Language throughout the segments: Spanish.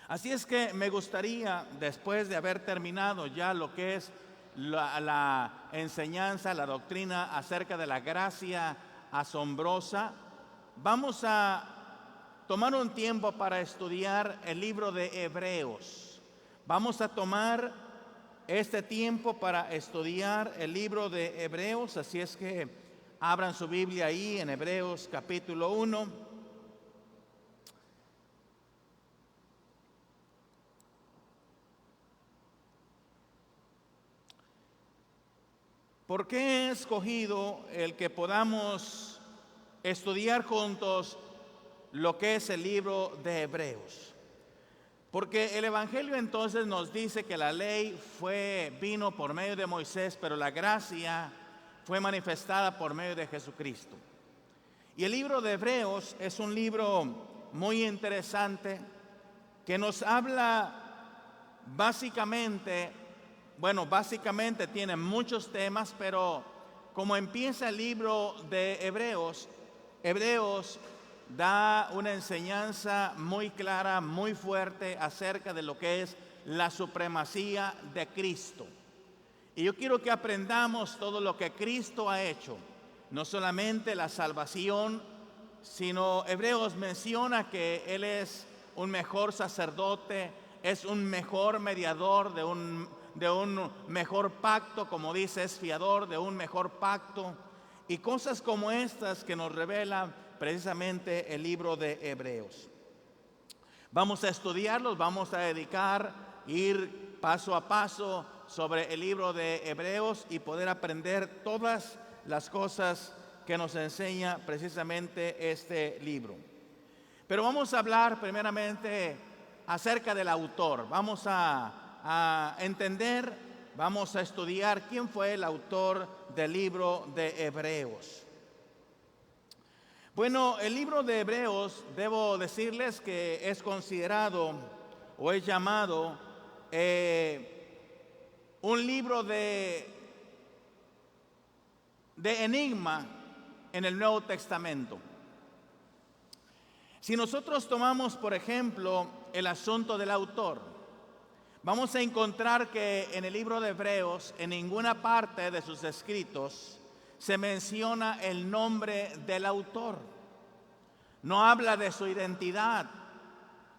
Así es que me gustaría, después de haber terminado ya lo que es la enseñanza, la doctrina acerca de la gracia asombrosa, vamos a tomar un tiempo para estudiar el libro de Hebreos. Vamos a tomar este tiempo para estudiar el libro de Hebreos, así es que abran su Biblia ahí en Hebreos capítulo 1. ¿Por qué he escogido el que podamos estudiar juntos lo que es el libro de Hebreos? Porque el Evangelio entonces nos dice que la ley vino por medio de Moisés, pero la gracia fue manifestada por medio de Jesucristo. Y el libro de Hebreos es un libro muy interesante que nos habla básicamente tiene muchos temas, pero como empieza el libro de Hebreos, Hebreos da una enseñanza muy clara, muy fuerte acerca de lo que es la supremacía de Cristo. Y yo quiero que aprendamos todo lo que Cristo ha hecho, no solamente la salvación, sino Hebreos menciona que Él es un mejor sacerdote, es un mejor mediador de un mejor pacto, como dice, es fiador de un mejor pacto, y cosas como estas que nos revela precisamente el libro de Hebreos. Vamos a estudiarlos, vamos a ir paso a paso sobre el libro de Hebreos y poder aprender todas las cosas que nos enseña precisamente este libro. Pero vamos a hablar primeramente acerca del autor. Vamos a entender, vamos a estudiar quién fue el autor del libro de Hebreos. Bueno, el libro de Hebreos, debo decirles que es considerado o es llamado un libro de enigma en el Nuevo Testamento. Si nosotros tomamos, por ejemplo, el asunto del autor, vamos a encontrar que en el libro de Hebreos, en ninguna parte de sus escritos, se menciona el nombre del autor. No habla de su identidad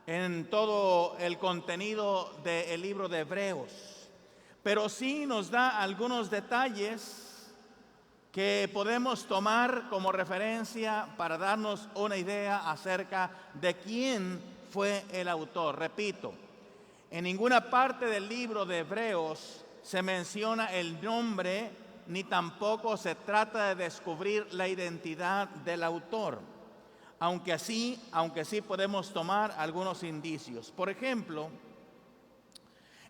en todo el contenido del libro de Hebreos, pero sí nos da algunos detalles que podemos tomar como referencia para darnos una idea acerca de quién fue el autor. Repito, en ninguna parte del libro de Hebreos se menciona el nombre, ni tampoco se trata de descubrir la identidad del autor, aunque sí podemos tomar algunos indicios. Por ejemplo,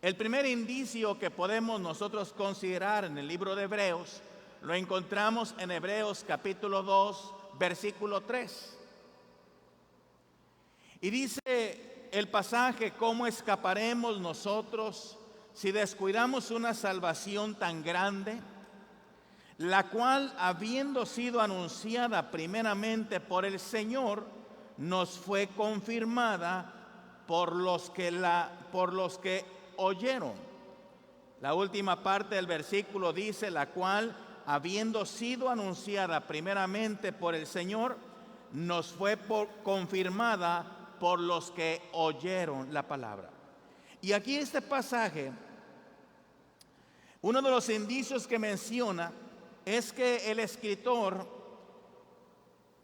el primer indicio que podemos nosotros considerar en el libro de Hebreos lo encontramos en Hebreos capítulo 2, versículo 3. Y dice el pasaje: ¿cómo escaparemos nosotros si descuidamos una salvación tan grande, la cual, habiendo sido anunciada primeramente por el Señor, nos fue confirmada por los que oyeron? La última parte del versículo dice: la cual, habiendo sido anunciada primeramente por el Señor, nos fue confirmada por los que oyeron la palabra. Y aquí este pasaje, uno de los indicios que menciona es que el escritor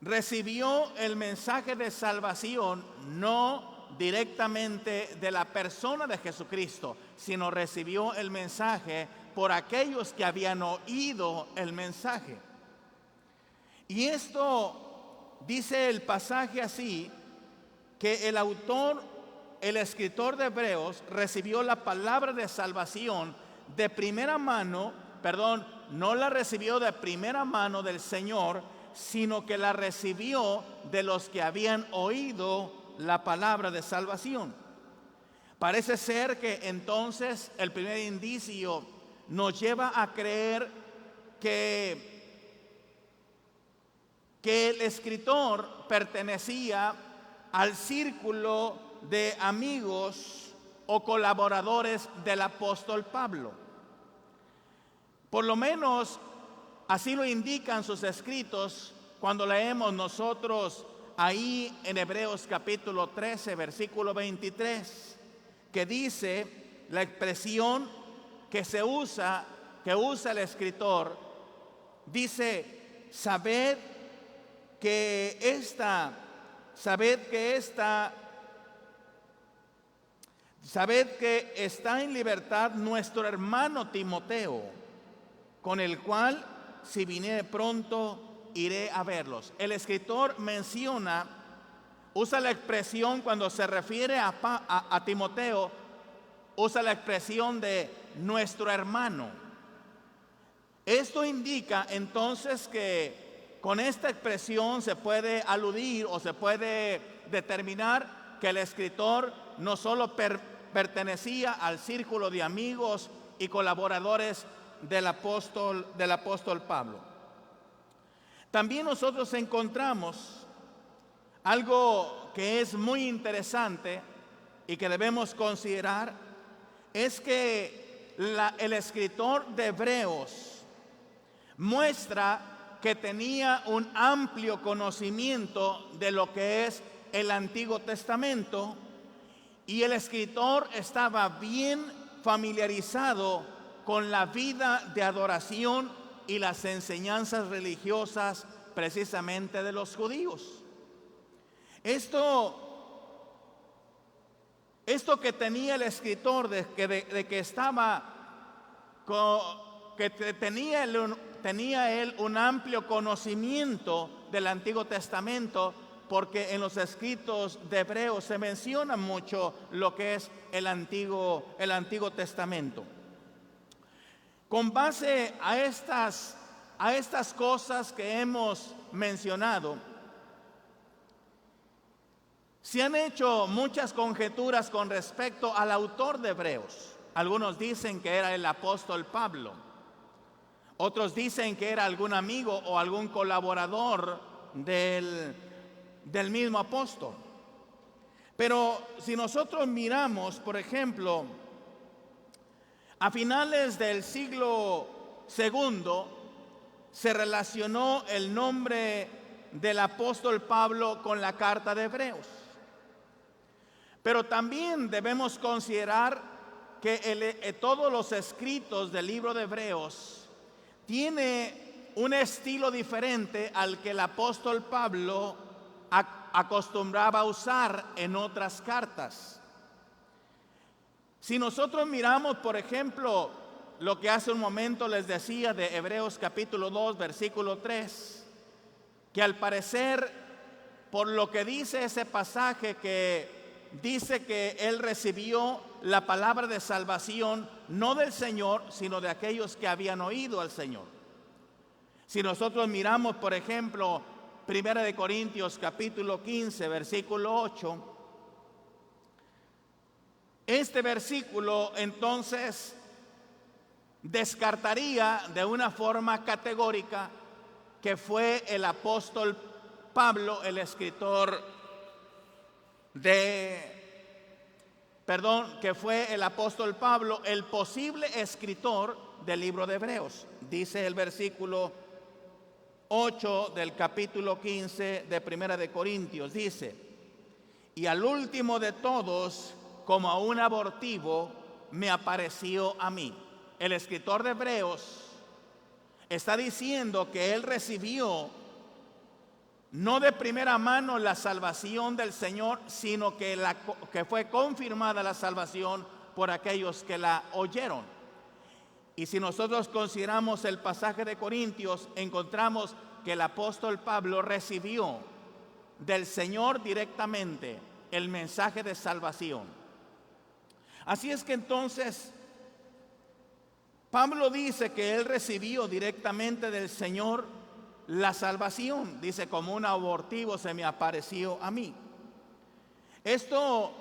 recibió el mensaje de salvación no directamente de la persona de Jesucristo, sino recibió el mensaje por aquellos que habían oído el mensaje. Y esto dice el pasaje así, que el escritor de Hebreos recibió la palabra de salvación de primera mano, no la recibió de primera mano del Señor, sino que la recibió de los que habían oído la palabra de salvación. Parece ser que entonces el primer indicio nos lleva a creer que el escritor pertenecía al círculo de amigos o colaboradores del apóstol Pablo. Por lo menos así lo indican sus escritos cuando leemos nosotros ahí en Hebreos capítulo 13, versículo 23, que dice la expresión que usa el escritor, dice: sabed que está en libertad nuestro hermano Timoteo, con el cual, si viniere pronto, iré a verlos. El escritor usa la expresión cuando se refiere a Timoteo, usa la expresión de nuestro hermano. Esto indica entonces que con esta expresión se puede aludir o se puede determinar que el escritor no solo pertenecía al círculo de amigos y colaboradores del apóstol Pablo. También nosotros encontramos algo que es muy interesante y que debemos considerar, es que el escritor de Hebreos muestra que tenía un amplio conocimiento de lo que es el Antiguo Testamento, y el escritor estaba bien familiarizado con la vida de adoración y las enseñanzas religiosas precisamente de los judíos. Esto que tenía el escritor tenía él un amplio conocimiento del Antiguo Testamento, porque en los escritos de Hebreos se menciona mucho lo que es el Antiguo Testamento. Con base a estas cosas que hemos mencionado, se han hecho muchas conjeturas con respecto al autor de Hebreos. Algunos dicen que era el apóstol Pablo. Otros dicen que era algún amigo o algún colaborador del mismo apóstol. Pero si nosotros miramos, por ejemplo, a finales del siglo II se relacionó el nombre del apóstol Pablo con la carta de Hebreos. Pero también debemos considerar que todos los escritos del libro de Hebreos tiene un estilo diferente al que el apóstol Pablo acostumbraba a usar en otras cartas. Si nosotros miramos, por ejemplo, lo que hace un momento les decía de Hebreos capítulo 2, versículo 3, que al parecer, por lo que dice ese pasaje, que dice que él recibió la palabra de salvación no del Señor, sino de aquellos que habían oído al Señor. Si nosotros miramos, por ejemplo, 1 de Corintios capítulo 15, versículo 8, este versículo entonces descartaría de una forma categórica que fue el apóstol Pablo, el escritor que fue el apóstol Pablo, el posible escritor del libro de Hebreos. Dice el versículo 8 del capítulo 15 de 1 de Corintios, dice: y al último de todos, como a un abortivo, me apareció a mí. El escritor de Hebreos está diciendo que él recibió no de primera mano la salvación del Señor, sino que fue confirmada la salvación por aquellos que la oyeron. Y si nosotros consideramos el pasaje de Corintios, encontramos que el apóstol Pablo recibió del Señor directamente el mensaje de salvación. Así es que entonces Pablo dice que él recibió directamente del Señor la salvación. Dice: como un abortivo se me apareció a mí. Esto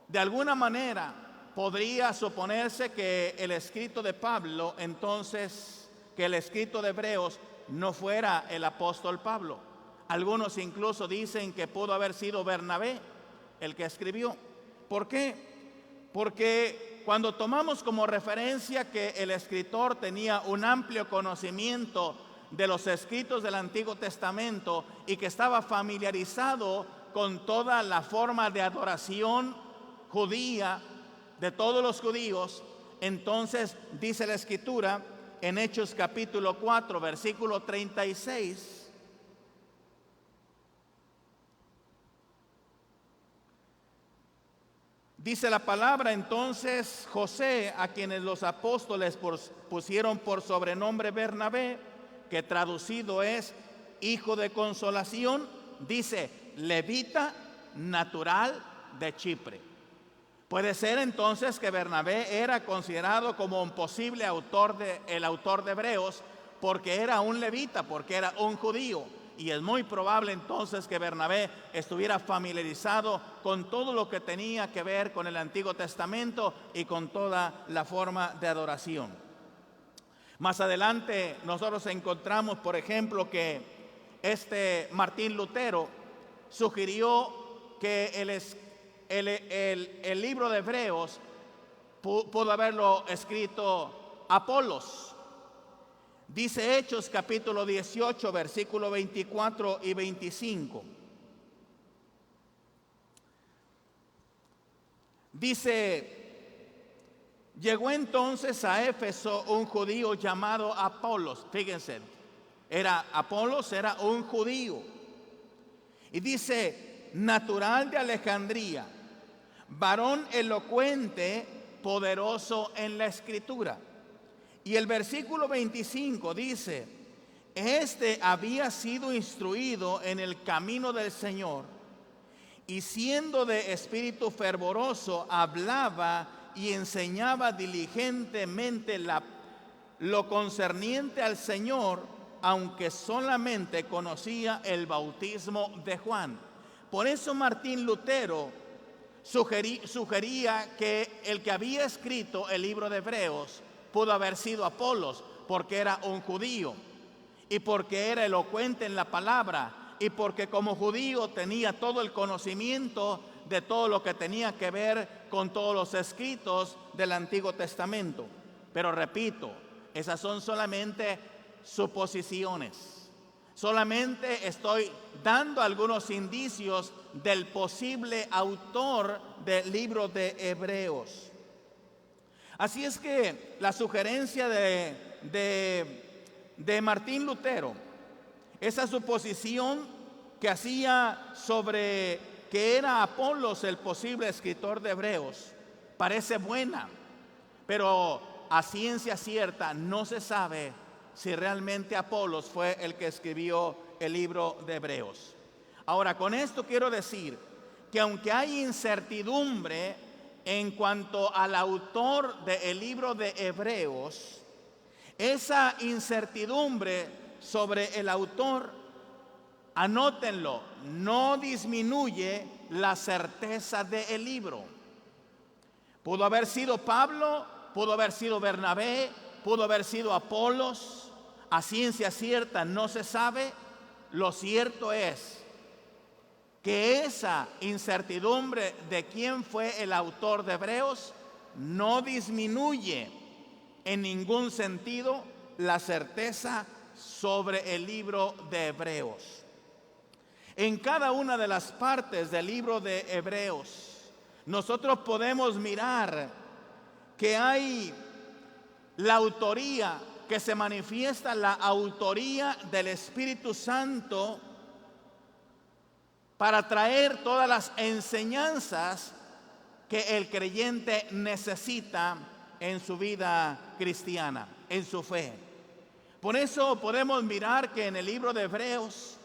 de alguna manera podría suponerse que el escrito de Pablo, entonces, que el escrito de Hebreos no fuera el apóstol Pablo. Algunos incluso dicen que pudo haber sido Bernabé, el que escribió. ¿Por qué? Porque cuando tomamos como referencia que el escritor tenía un amplio conocimiento de los escritos del Antiguo Testamento y que estaba familiarizado con toda la forma de adoración judía de todos los judíos, entonces dice la Escritura en Hechos capítulo 4, versículo 36. Dice la palabra: entonces José, a quienes los apóstoles pusieron por sobrenombre Bernabé, que traducido es hijo de consolación, dice levita natural de Chipre. Puede ser entonces que Bernabé era considerado como un posible autor de Hebreos, porque era un levita, porque era un judío. Y es muy probable entonces que Bernabé estuviera familiarizado con todo lo que tenía que ver con el Antiguo Testamento y con toda la forma de adoración. Más adelante nosotros encontramos, por ejemplo, que Martín Lutero sugirió que el libro de Hebreos pudo haberlo escrito Apolos. Dice Hechos capítulo 18, versículo 24 y 25. Dice: llegó entonces a Éfeso un judío llamado Apolos. Fíjense, Apolos era un judío. Y dice: natural de Alejandría, varón elocuente, poderoso en la escritura. Y el versículo 25 dice: este había sido instruido en el camino del Señor, y siendo de espíritu fervoroso, hablaba y enseñaba diligentemente lo concerniente al Señor, aunque solamente conocía el bautismo de Juan. Por eso Martín Lutero sugería que el que había escrito el libro de Hebreos pudo haber sido Apolos, porque era un judío y porque era elocuente en la palabra y porque como judío tenía todo el conocimiento de todo lo que tenía que ver con todos los escritos del Antiguo Testamento. Pero repito, esas son solamente suposiciones. Solamente estoy dando algunos indicios del posible autor del libro de Hebreos. Así es que la sugerencia de Martín Lutero, esa suposición que hacía sobre que era Apolos el posible escritor de Hebreos, parece buena, pero a ciencia cierta no se sabe si realmente Apolos fue el que escribió el libro de Hebreos. Ahora, con esto quiero decir que aunque hay incertidumbre en cuanto al autor del libro de Hebreos, esa incertidumbre sobre el autor, anótenlo, no disminuye la certeza del libro. Pudo haber sido Pablo, pudo haber sido Bernabé, pudo haber sido Apolos. A ciencia cierta no se sabe. Lo cierto es que esa incertidumbre de quién fue el autor de Hebreos no disminuye en ningún sentido la certeza sobre el libro de Hebreos. En cada una de las partes del libro de Hebreos, nosotros podemos mirar que hay la autoría, que se manifiesta la autoría del Espíritu Santo para traer todas las enseñanzas que el creyente necesita en su vida cristiana, en su fe. Por eso podemos mirar que en el libro de Hebreos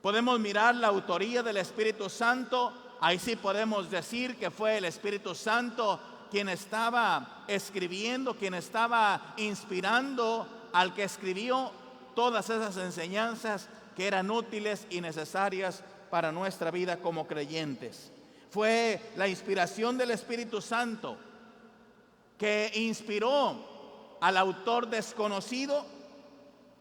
podemos mirar la autoría del Espíritu Santo. Ahí sí podemos decir que fue el Espíritu Santo quien estaba escribiendo, quien estaba inspirando al que escribió todas esas enseñanzas que eran útiles y necesarias para nuestra vida como creyentes. Fue la inspiración del Espíritu Santo que inspiró al autor desconocido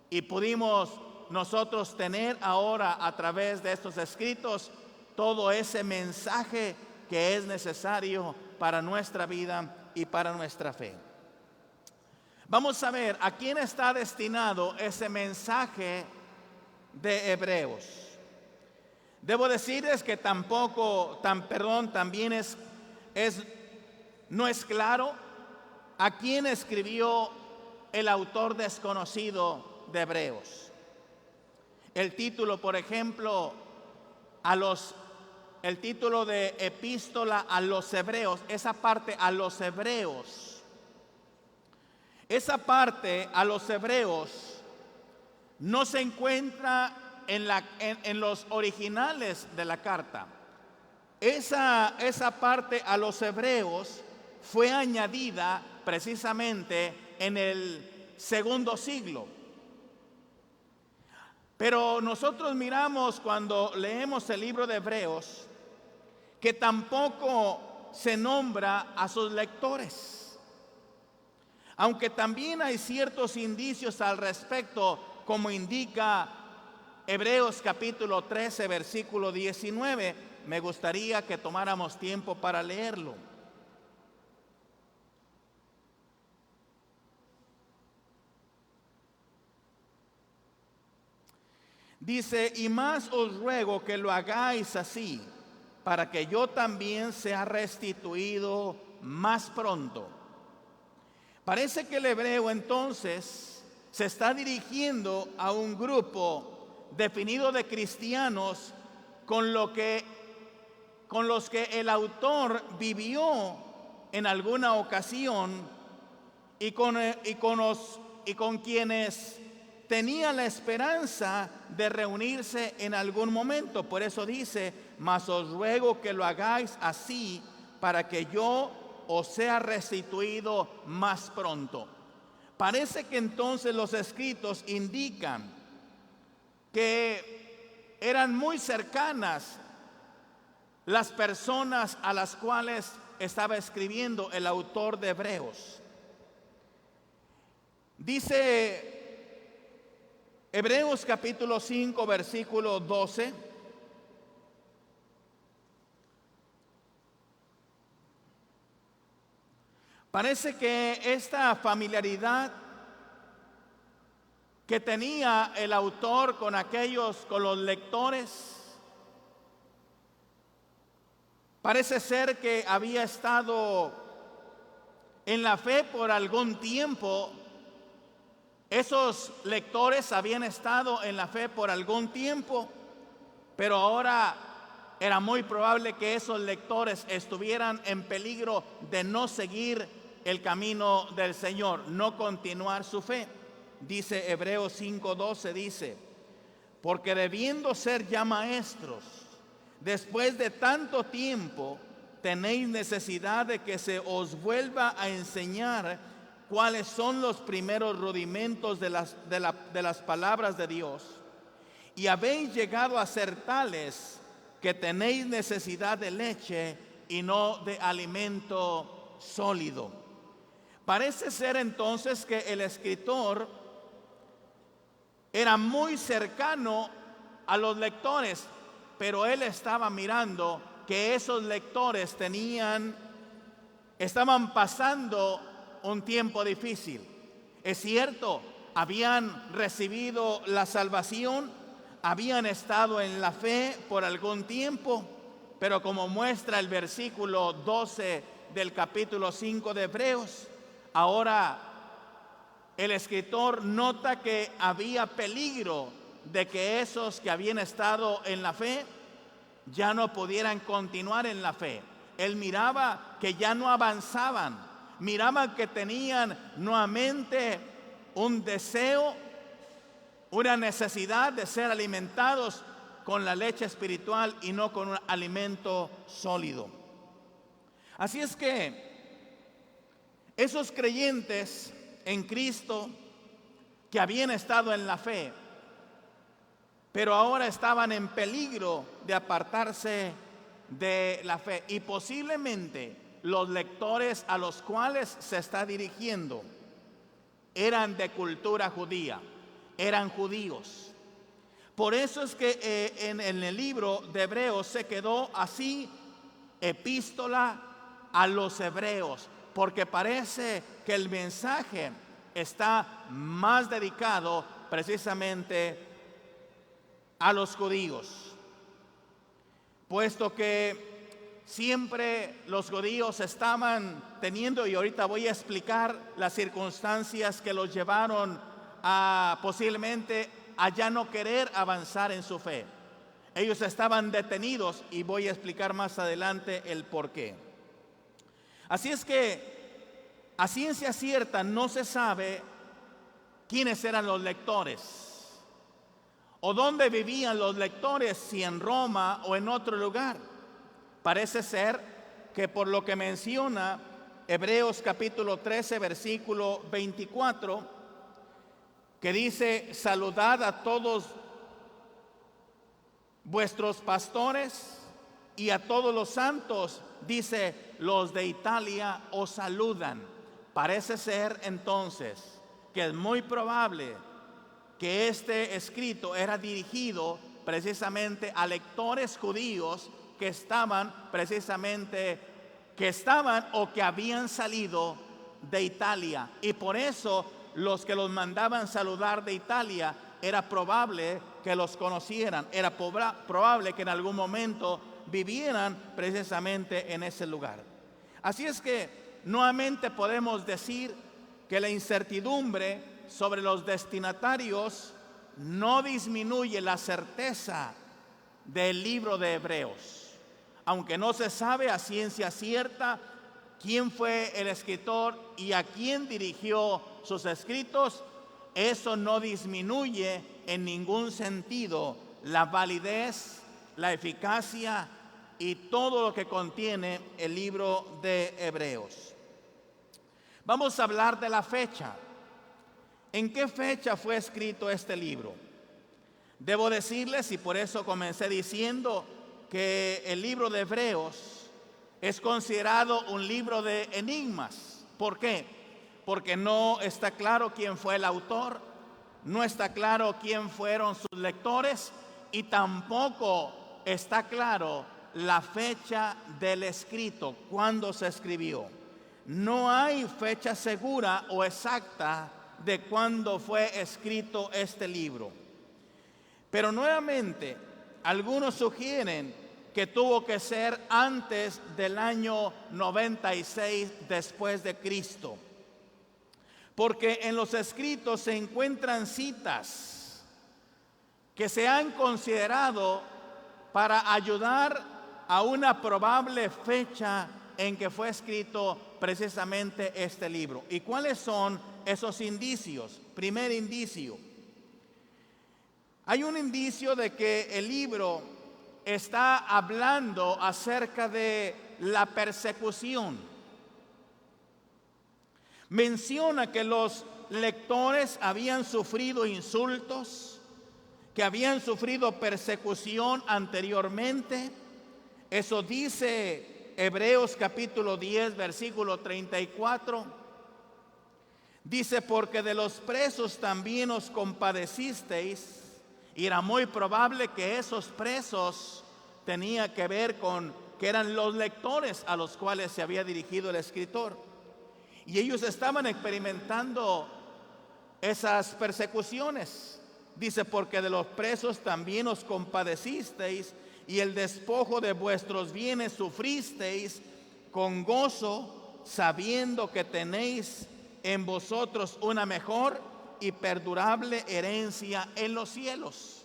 y pudimos nosotros tener ahora a través de estos escritos todo ese mensaje que es necesario para nuestra vida y para nuestra fe. Vamos a ver a quién está destinado ese mensaje de Hebreos. Debo decirles que también no es claro a quién escribió el autor desconocido de Hebreos. El título, por ejemplo, el título de epístola a los hebreos, esa parte a los hebreos, no se encuentra en los originales de la carta. Esa parte a los hebreos fue añadida precisamente en el segundo siglo. Pero nosotros miramos cuando leemos el libro de Hebreos que tampoco se nombra a sus lectores. Aunque también hay ciertos indicios al respecto, como indica Hebreos capítulo 13, versículo 19, me gustaría que tomáramos tiempo para leerlo. Dice: y más os ruego que lo hagáis así, para que yo también sea restituido más pronto. Parece que el hebreo entonces se está dirigiendo a un grupo definido de cristianos con los que el autor vivió en alguna ocasión y con quienes tenía la esperanza de reunirse en algún momento. Por eso dice: mas os ruego que lo hagáis así, para que yo os sea restituido más pronto. Parece que entonces los escritos indican que eran muy cercanas las personas a las cuales estaba escribiendo el autor de Hebreos. Dice Hebreos capítulo 5, versículo 12. Parece que esta familiaridad que tenía el autor con los lectores, parece ser que había estado en la fe por algún tiempo. Esos lectores habían estado en la fe por algún tiempo, pero ahora era muy probable que esos lectores estuvieran en peligro de no seguir el camino del Señor, no continuar su fe. Dice Hebreos 5:12, dice: porque debiendo ser ya maestros, después de tanto tiempo, tenéis necesidad de que se os vuelva a enseñar cuáles son los primeros rudimentos de las palabras de Dios, y habéis llegado a ser tales que tenéis necesidad de leche y no de alimento sólido. Parece ser entonces que el escritor era muy cercano a los lectores, pero él estaba mirando que esos lectores estaban pasando un tiempo difícil. Es cierto, habían recibido la salvación, habían estado en la fe por algún tiempo, pero como muestra el versículo 12 del capítulo 5 de Hebreos, ahora el escritor nota que había peligro de que esos que habían estado en la fe ya no pudieran continuar en la fe. Él miraba que ya no avanzaban, miraba que tenían nuevamente un deseo, una necesidad de ser alimentados con la leche espiritual y no con un alimento sólido. Así es que esos creyentes en Cristo que habían estado en la fe, pero ahora estaban en peligro de apartarse de la fe, y posiblemente los lectores a los cuales se está dirigiendo eran de cultura judía, eran judíos. Por eso es que en el libro de Hebreos se quedó así, epístola a los hebreos, porque parece que el mensaje está más dedicado precisamente a los judíos, puesto que siempre los judíos estaban teniendo, y ahorita voy a explicar las circunstancias que los llevaron a posiblemente a ya no querer avanzar en su fe. Ellos estaban detenidos y voy a explicar más adelante el por qué. Así es que a ciencia cierta no se sabe quiénes eran los lectores o dónde vivían los lectores, si en Roma o en otro lugar. Parece ser que por lo que menciona Hebreos capítulo 13 versículo 24, que dice: saludad a todos vuestros pastores y a todos los santos, dice, los de Italia os saludan. Parece ser entonces que es muy probable que este escrito era dirigido precisamente a lectores judíos que estaban o que habían salido de Italia, y por eso los que los mandaban saludar de Italia era probable que los conocieran, era probable que en algún momento vivieran precisamente en ese lugar. Así es que nuevamente podemos decir que la incertidumbre sobre los destinatarios no disminuye la certeza del libro de Hebreos. Aunque no se sabe a ciencia cierta quién fue el escritor y a quién dirigió sus escritos, eso no disminuye en ningún sentido la validez, la eficacia y todo lo que contiene el libro de Hebreos. Vamos a hablar de la fecha. ¿En qué fecha fue escrito este libro? Debo decirles, y por eso comencé diciendo, que el libro de Hebreos es considerado un libro de enigmas. ¿Por qué? Porque no está claro quién fue el autor, no está claro quién fueron sus lectores y tampoco está claro la fecha del escrito, cuándo se escribió. No hay fecha segura o exacta de cuándo fue escrito este libro. Pero nuevamente, algunos sugieren que tuvo que ser antes del año 96 después de Cristo, porque en los escritos se encuentran citas que se han considerado para ayudar a una probable fecha en que fue escrito precisamente este libro. ¿Y cuáles son esos indicios? Primer indicio: hay un indicio de que el libro está hablando acerca de la persecución. Menciona que los lectores habían sufrido insultos, que habían sufrido persecución anteriormente. Eso dice Hebreos capítulo 10 versículo 34. Dice: porque de los presos también os compadecisteis. Y era muy probable que esos presos tenían que ver con que eran los lectores a los cuales se había dirigido el escritor. Y ellos estaban experimentando esas persecuciones. Dice: porque de los presos también os compadecisteis, y el despojo de vuestros bienes sufristeis con gozo, sabiendo que tenéis en vosotros una mejor y perdurable herencia en los cielos.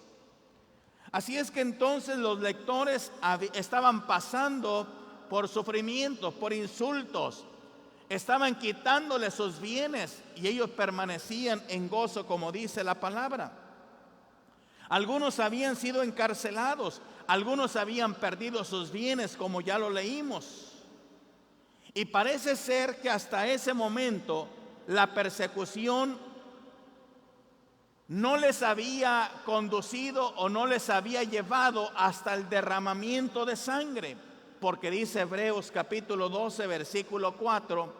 Así es que entonces los lectores estaban pasando por sufrimientos, por insultos, estaban quitándole sus bienes y ellos permanecían en gozo, como dice la palabra. Algunos habían sido encarcelados, algunos habían perdido sus bienes, como ya lo leímos. Y parece ser que hasta ese momento la persecución no les había conducido o no les había llevado hasta el derramamiento de sangre, porque dice Hebreos capítulo 12 versículo 4,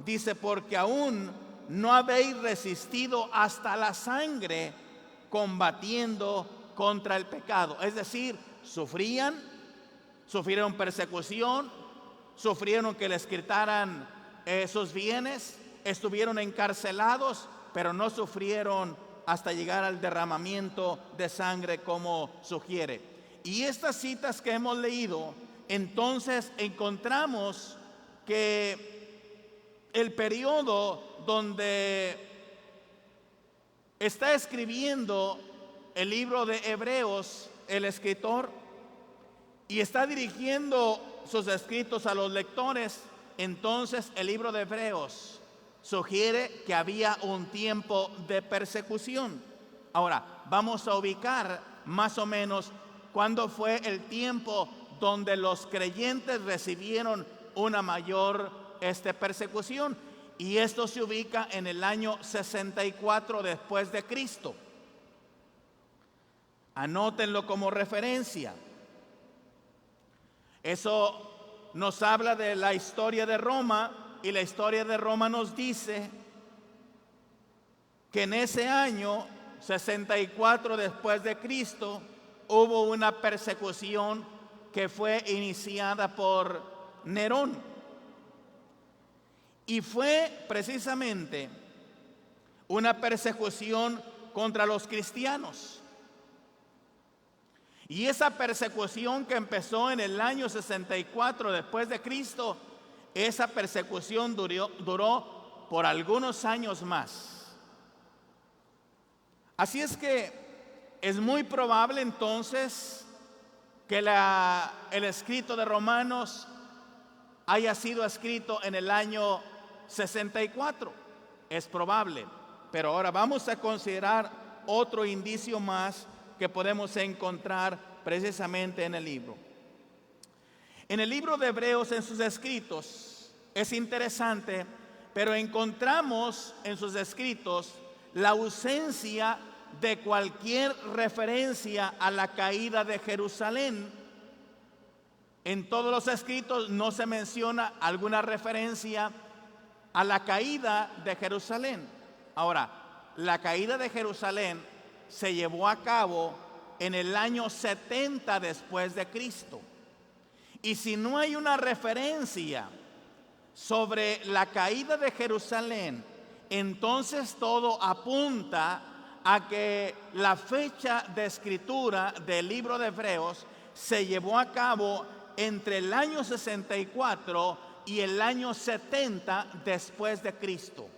dice: porque aún no habéis resistido hasta la sangre, combatiendo contra el pecado. Es decir, sufrieron persecución, sufrieron que les quitaran sus bienes, estuvieron encarcelados, pero no sufrieron hasta llegar al derramamiento de sangre como sugiere. Y estas citas que hemos leído, entonces encontramos que el periodo donde está escribiendo el libro de Hebreos, el escritor, y está dirigiendo sus escritos a los lectores, entonces el libro de Hebreos sugiere que había un tiempo de persecución. Ahora, vamos a ubicar más o menos cuándo fue el tiempo donde los creyentes recibieron una mayor persecución. Y esto se ubica en el año 64 después de Cristo. Anótenlo como referencia. Eso nos habla de la historia de Roma, y la historia de Roma nos dice que en ese año 64 después de Cristo hubo una persecución que fue iniciada por Nerón. Y fue precisamente una persecución contra los cristianos. Y esa persecución que empezó en el año 64 después de Cristo, esa persecución duró por algunos años más. Así es que es muy probable entonces que el escrito de Romanos haya sido escrito en el año 64. Es probable, pero ahora vamos a considerar otro indicio más que podemos encontrar precisamente en el libro. En el libro de Hebreos, en sus escritos, es interesante, pero encontramos en sus escritos la ausencia de cualquier referencia a la caída de Jerusalén. En todos los escritos no se menciona alguna referencia a la caída de Jerusalén. Ahora, la caída de Jerusalén se llevó a cabo en el año 70 después de Cristo. Y si no hay una referencia sobre la caída de Jerusalén, entonces todo apunta a que la fecha de escritura del libro de Hebreos se llevó a cabo entre el año 64 y el año 70 después de Cristo.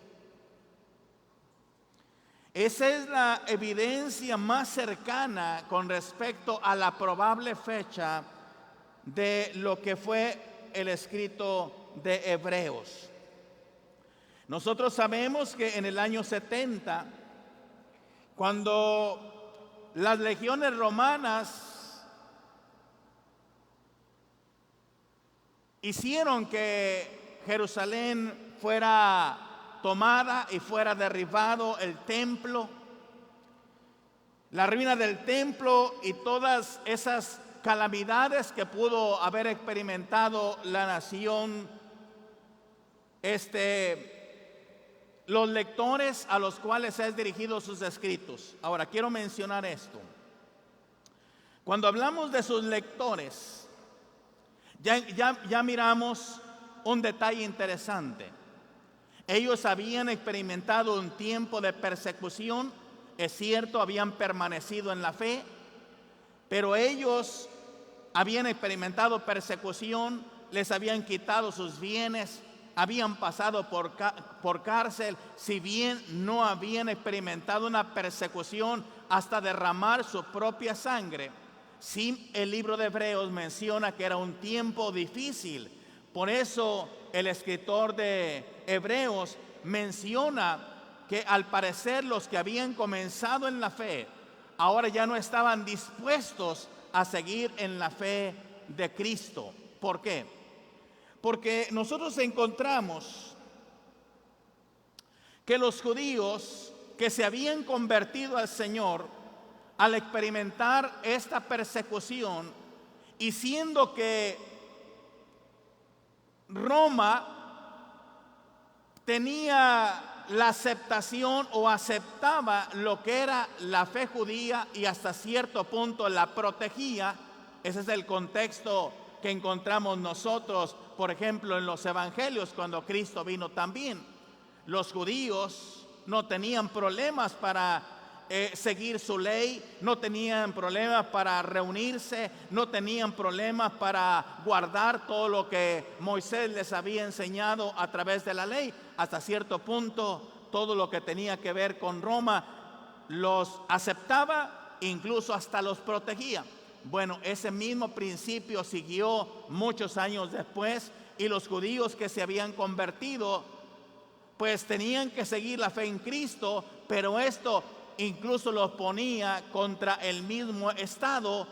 Esa es la evidencia más cercana con respecto a la probable fecha de lo que fue el escrito de Hebreos. Nosotros sabemos que en el año 70, cuando las legiones romanas hicieron que Jerusalén fuera tomada y fuera derribado el templo, la ruina del templo y todas esas calamidades que pudo haber experimentado la nación, los lectores a los cuales es dirigido sus escritos. Ahora quiero mencionar esto. Cuando hablamos de sus lectores, ya miramos un detalle interesante. Ellos habían experimentado un tiempo de persecución, es cierto, habían permanecido en la fe, pero ellos habían experimentado persecución, les habían quitado sus bienes, habían pasado por cárcel, si bien no habían experimentado una persecución hasta derramar su propia sangre. Sí, el libro de Hebreos menciona que era un tiempo difícil. Por eso el escritor de Hebreos menciona que al parecer los que habían comenzado en la fe ahora ya no estaban dispuestos a seguir en la fe de Cristo. ¿Por qué? Porque nosotros encontramos que los judíos que se habían convertido al Señor, al experimentar esta persecución, y siendo que Roma tenía la aceptación o aceptaba lo que era la fe judía y hasta cierto punto la protegía. Ese es el contexto que encontramos nosotros, por ejemplo, en los evangelios cuando Cristo vino también. Los judíos no tenían problemas para seguir su ley, no tenían problemas para reunirse, no tenían problemas para guardar todo lo que Moisés les había enseñado a través de la ley. Hasta cierto punto, todo lo que tenía que ver con Roma los aceptaba, incluso hasta los protegía. Bueno, ese mismo principio siguió muchos años después, y los judíos que se habían convertido pues tenían que seguir la fe en Cristo, pero esto incluso los ponía contra el mismo Estado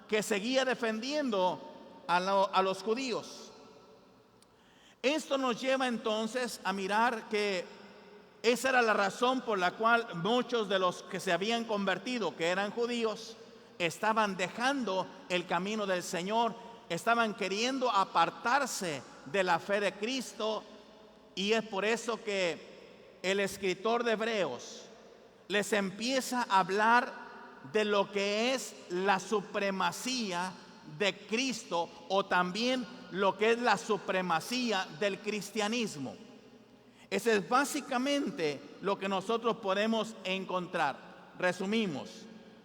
que seguía defendiendo a los judíos. Esto nos lleva entonces a mirar que esa era la razón por la cual muchos de los que se habían convertido, que eran judíos, estaban dejando el camino del Señor, estaban queriendo apartarse de la fe de Cristo. Y es por eso que el escritor de Hebreos les empieza a hablar de lo que es la supremacía de Cristo, o también lo que es la supremacía del cristianismo. Ese es básicamente lo que nosotros podemos encontrar. Resumimos,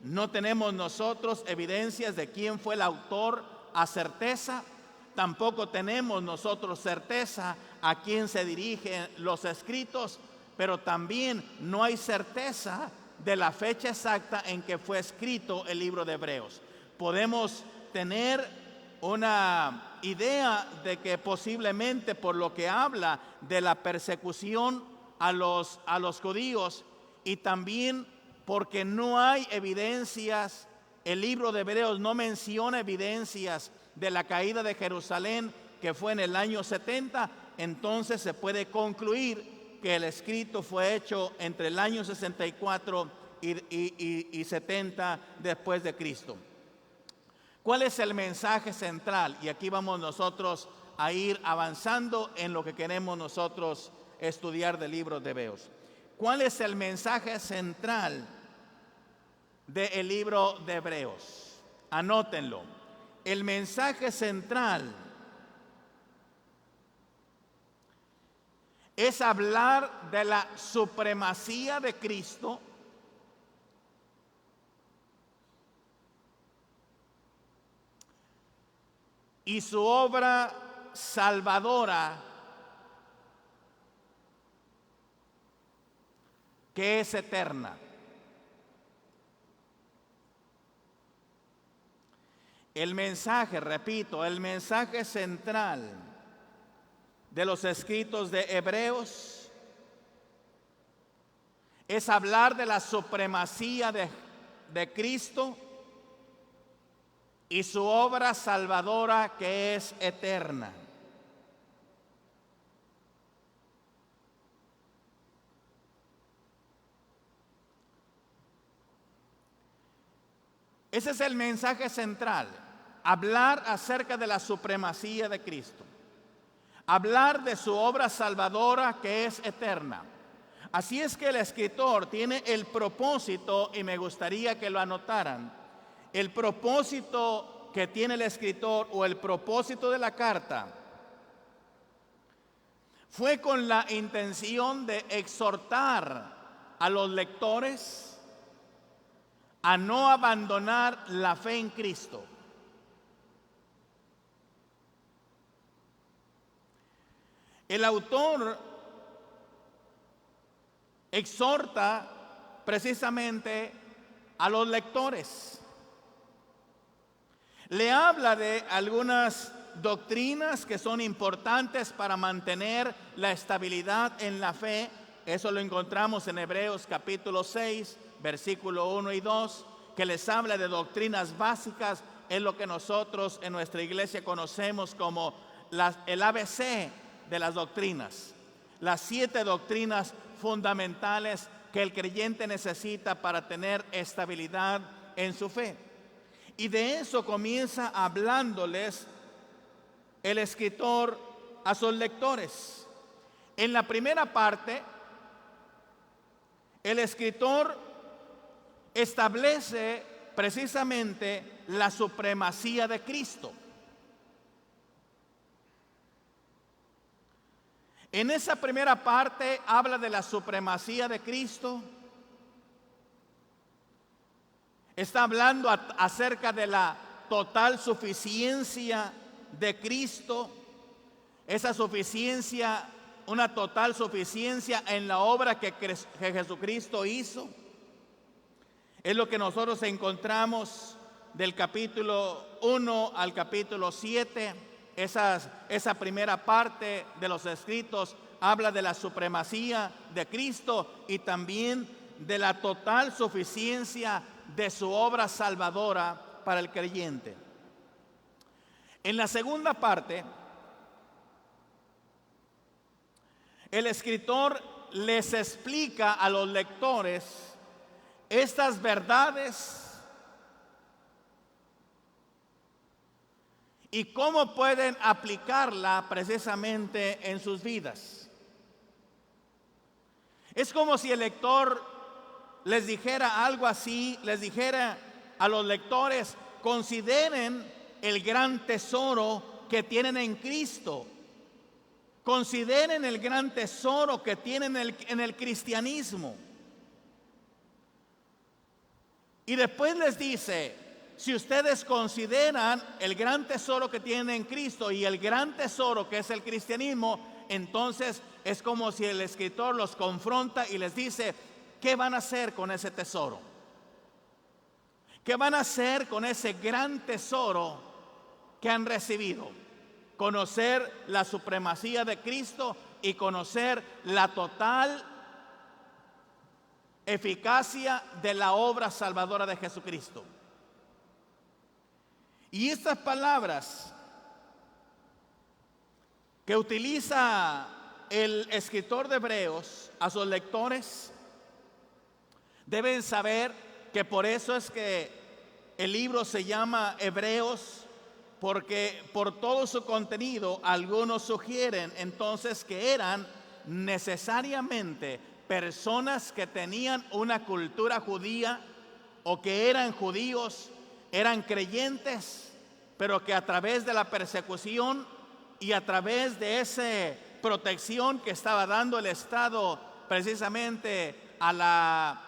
no tenemos nosotros evidencias de quién fue el autor a certeza, tampoco tenemos nosotros certeza a quién se dirigen los escritos, pero también no hay certeza de la fecha exacta en que fue escrito el libro de Hebreos. Podemos tener una idea de que posiblemente por lo que habla de la persecución a los judíos, y también porque no hay evidencias, el libro de Hebreos no menciona evidencias de la caída de Jerusalén, que fue en el año 70, entonces se puede concluir que el escrito fue hecho entre el año 64 y 70 después de Cristo. ¿Cuál es el mensaje central? Y aquí vamos nosotros a ir avanzando en lo que queremos nosotros estudiar del libro de Hebreos. ¿Cuál es el mensaje central del libro de Hebreos? Anótenlo. El mensaje central es hablar de la supremacía de Cristo y su obra salvadora, que es eterna. El mensaje, repito, el mensaje central de los escritos de Hebreos es hablar de la supremacía de Cristo y su obra salvadora, que es eterna. Ese es el mensaje central, hablar acerca de la supremacía de Cristo, hablar de su obra salvadora, que es eterna. Así es que el escritor tiene el propósito, y me gustaría que lo anotaran, el propósito que tiene el escritor, o el propósito de la carta, fue con la intención de exhortar a los lectores a no abandonar la fe en Cristo. El autor exhorta precisamente a los lectores. Le habla de algunas doctrinas que son importantes para mantener la estabilidad en la fe. Eso lo encontramos en Hebreos capítulo 6, versículo 1 y 2, que les habla de doctrinas básicas. Es lo que nosotros en nuestra iglesia conocemos como el ABC de las doctrinas. Las 7 doctrinas fundamentales que el creyente necesita para tener estabilidad en su fe. Y de eso comienza hablándoles el escritor a sus lectores. En la primera parte el escritor establece precisamente la supremacía de Cristo. En esa primera parte habla de la supremacía de Cristo. Está hablando acerca de la total suficiencia de Cristo. Esa suficiencia, una total suficiencia en la obra que Jesucristo hizo. Es lo que nosotros encontramos del capítulo 1 al capítulo 7. Esa primera parte de los escritos habla de la supremacía de Cristo y también de la total suficiencia de su obra salvadora para el creyente. En la segunda parte, el escritor les explica a los lectores estas verdades y cómo pueden aplicarla precisamente en sus vidas. Es como si el lector les dijera algo así, les dijera a los lectores: consideren el gran tesoro que tienen en Cristo. Consideren el gran tesoro que tienen en el cristianismo. Y después les dice: si ustedes consideran el gran tesoro que tienen en Cristo y el gran tesoro que es el cristianismo, entonces es como si el escritor los confronta y les dice: ¿qué van a hacer con ese tesoro? ¿Qué van a hacer con ese gran tesoro que han recibido? Conocer la supremacía de Cristo y conocer la total eficacia de la obra salvadora de Jesucristo. Y estas palabras que utiliza el escritor de Hebreos a sus lectores, deben saber que por eso es que el libro se llama Hebreos, porque por todo su contenido algunos sugieren entonces que eran necesariamente personas que tenían una cultura judía o que eran judíos, eran creyentes, pero que a través de la persecución y a través de esa protección que estaba dando el Estado precisamente a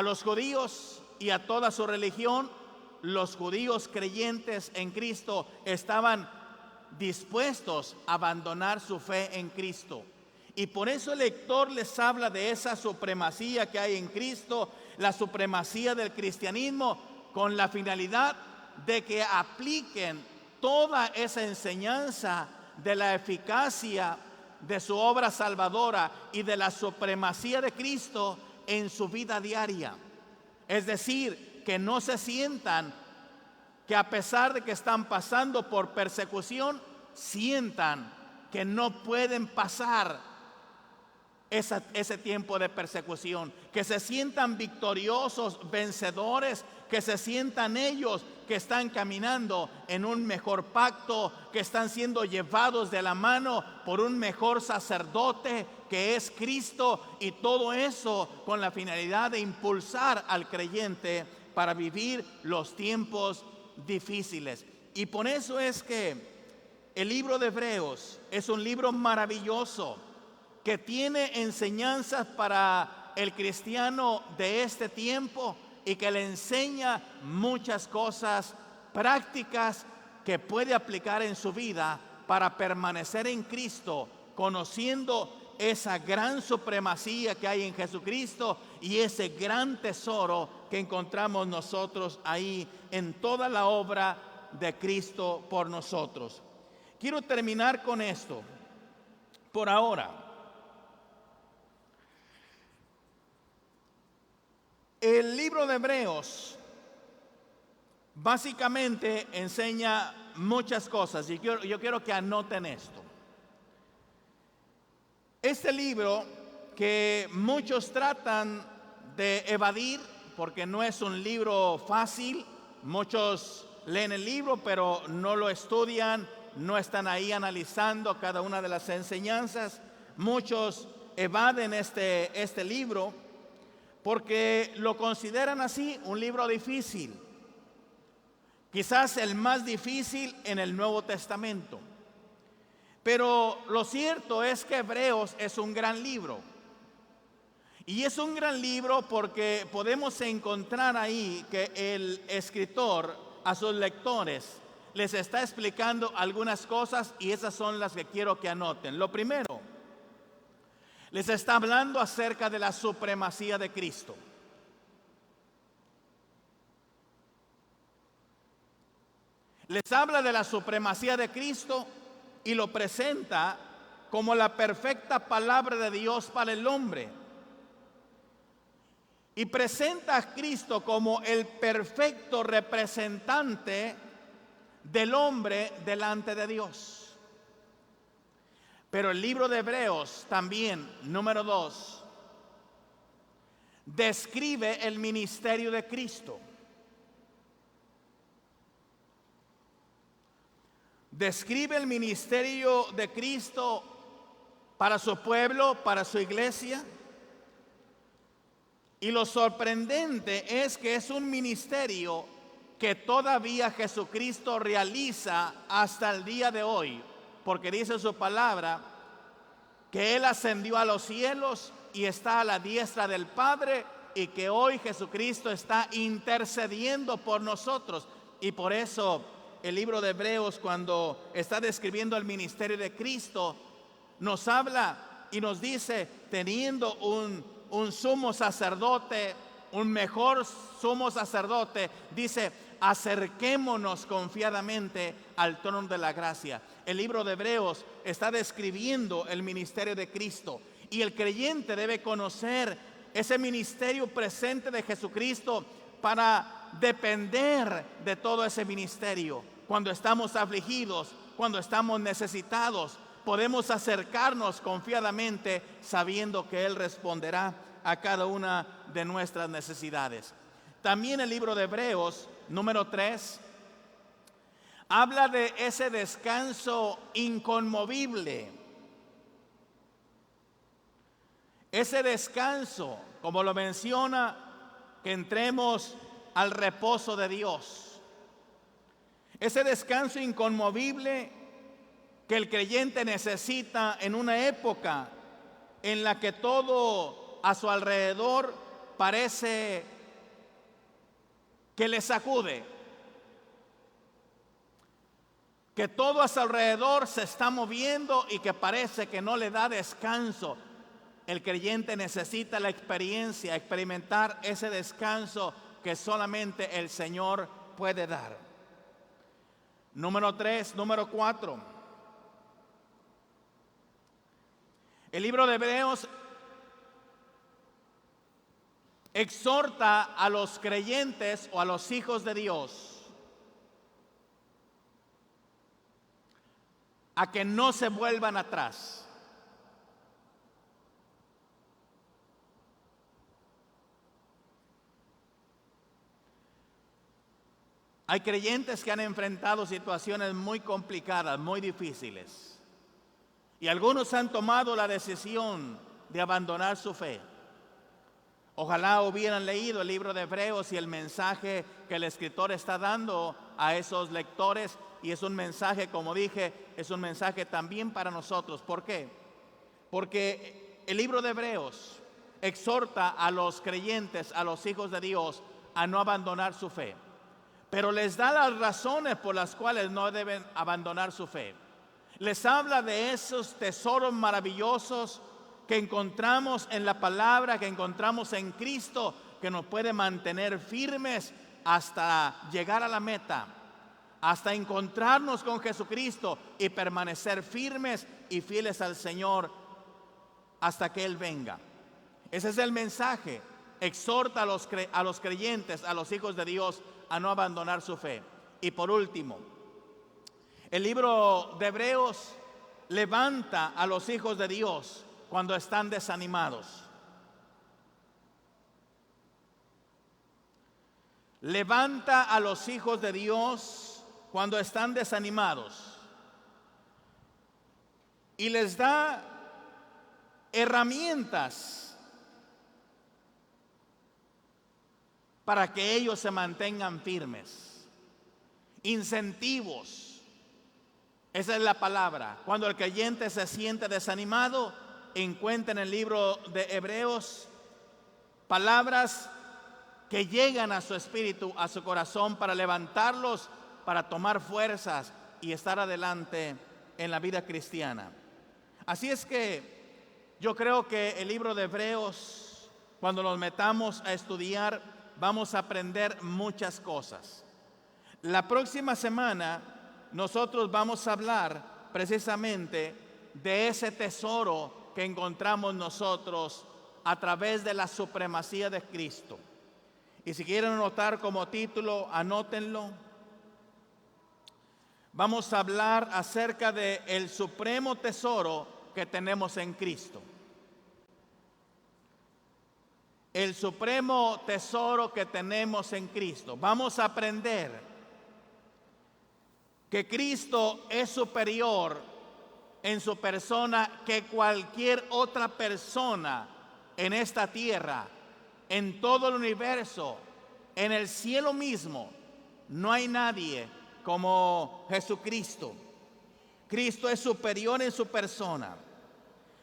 los judíos y a toda su religión, los judíos creyentes en Cristo estaban dispuestos a abandonar su fe en Cristo. Y por eso el lector les habla de esa supremacía que hay en Cristo, la supremacía del cristianismo, con la finalidad de que apliquen toda esa enseñanza de la eficacia de su obra salvadora y de la supremacía de Cristo en su vida diaria. Es decir, que no se sientan que a pesar de que están pasando por persecución, sientan que no pueden pasar ese tiempo de persecución, que se sientan victoriosos, vencedores, que se sientan ellos que están caminando en un mejor pacto, que están siendo llevados de la mano por un mejor sacerdote que es Cristo, y todo eso con la finalidad de impulsar al creyente para vivir los tiempos difíciles. Y por eso es que el libro de Hebreos es un libro maravilloso que tiene enseñanzas para el cristiano de este tiempo y que le enseña muchas cosas prácticas que puede aplicar en su vida para permanecer en Cristo, conociendo esa gran supremacía que hay en Jesucristo y ese gran tesoro que encontramos nosotros ahí en toda la obra de Cristo por nosotros. Quiero terminar con esto por ahora. El libro de Hebreos básicamente enseña muchas cosas y yo quiero que anoten esto. Este libro que muchos tratan de evadir porque no es un libro fácil, muchos leen el libro pero no lo estudian, no están ahí analizando cada una de las enseñanzas, muchos evaden este libro. porque lo consideran así un libro difícil, quizás el más difícil en el Nuevo Testamento. Pero lo cierto es que Hebreos es un gran libro. Y es un gran libro porque podemos encontrar ahí que el escritor a sus lectores les está explicando algunas cosas, y esas son las que quiero que anoten. Lo primero, les está hablando acerca de la supremacía de Cristo. Les habla de la supremacía de Cristo y lo presenta como la perfecta palabra de Dios para el hombre. Y presenta a Cristo como el perfecto representante del hombre delante de Dios. Pero el libro de Hebreos también, número 2, describe el ministerio de Cristo. Describe el ministerio de Cristo para su pueblo, para su iglesia. Y lo sorprendente es que es un ministerio que todavía Jesucristo realiza hasta el día de hoy, porque dice su palabra que Él ascendió a los cielos y está a la diestra del Padre, y que hoy Jesucristo está intercediendo por nosotros. Y por eso el libro de Hebreos, cuando está describiendo el ministerio de Cristo, nos habla y nos dice, teniendo un sumo sacerdote, un mejor sumo sacerdote, dice, acerquémonos confiadamente al trono de la gracia. El libro de Hebreos está describiendo el ministerio de Cristo, y el creyente debe conocer ese ministerio presente de Jesucristo para depender de todo ese ministerio. Cuando estamos afligidos, cuando estamos necesitados, podemos acercarnos confiadamente sabiendo que Él responderá a cada una de nuestras necesidades. También el libro de Hebreos, número 3, habla de ese descanso inconmovible. Ese descanso, como lo menciona, que entremos al reposo de Dios. Ese descanso inconmovible que el creyente necesita en una época en la que todo a su alrededor parece que le sacude, que todo a su alrededor se está moviendo y que parece que no le da descanso. El creyente necesita la experiencia, experimentar ese descanso que solamente el Señor puede dar. Número 3, número 4. El libro de Hebreos exhorta a los creyentes o a los hijos de Dios a que no se vuelvan atrás. Hay creyentes que han enfrentado situaciones muy complicadas, muy difíciles. Y algunos han tomado la decisión de abandonar su fe. Ojalá hubieran leído el libro de Hebreos y el mensaje que el escritor está dando a esos lectores. Y es un mensaje, como dije, es un mensaje también para nosotros. ¿Por qué? Porque el libro de Hebreos exhorta a los creyentes, a los hijos de Dios, a no abandonar su fe. Pero les da las razones por las cuales no deben abandonar su fe. Les habla de esos tesoros maravillosos que encontramos en la palabra, que encontramos en Cristo, que nos puede mantener firmes hasta llegar a la meta, hasta encontrarnos con Jesucristo y permanecer firmes y fieles al Señor hasta que Él venga. Ese es el mensaje. Exhorta a los creyentes, a los hijos de Dios, a no abandonar su fe. Y por último, el libro de Hebreos levanta a los hijos de Dios cuando están desanimados. Levanta a los hijos de Dios cuando están desanimados y les da herramientas para que ellos se mantengan firmes. Incentivos. Esa es la palabra. Cuando el creyente se siente desanimado, encuentra en el libro de Hebreos palabras que llegan a su espíritu, a su corazón, para levantarlos, para tomar fuerzas y estar adelante en la vida cristiana. Así es que yo creo que el libro de Hebreos, cuando nos metamos a estudiar, vamos a aprender muchas cosas. La próxima semana nosotros vamos a hablar precisamente de ese tesoro que encontramos nosotros a través de la supremacía de Cristo. Y si quieren anotar como título, anótenlo. Vamos a hablar acerca del supremo tesoro que tenemos en Cristo. El supremo tesoro que tenemos en Cristo. Vamos a aprender que Cristo es superior en su persona que cualquier otra persona en esta tierra, en todo el universo, en el cielo mismo. No hay nadie como Jesucristo. Cristo es superior en su persona.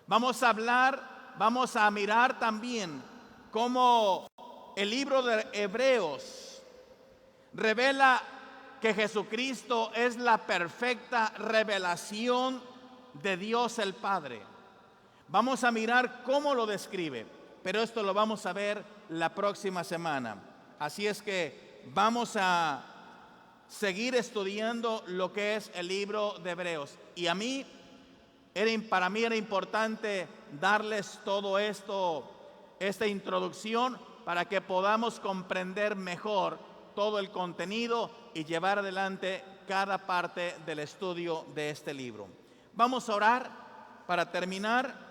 Vamos a mirar también cómo el libro de Hebreos revela que Jesucristo es la perfecta revelación de Dios el Padre. Vamos a mirar cómo lo describe, pero esto lo vamos a ver la próxima semana. Así es que vamos a seguir estudiando lo que es el libro de Hebreos. Y para mí era importante darles todo esto, esta introducción, para que podamos comprender mejor todo el contenido y llevar adelante cada parte del estudio de este libro. Vamos a orar para terminar.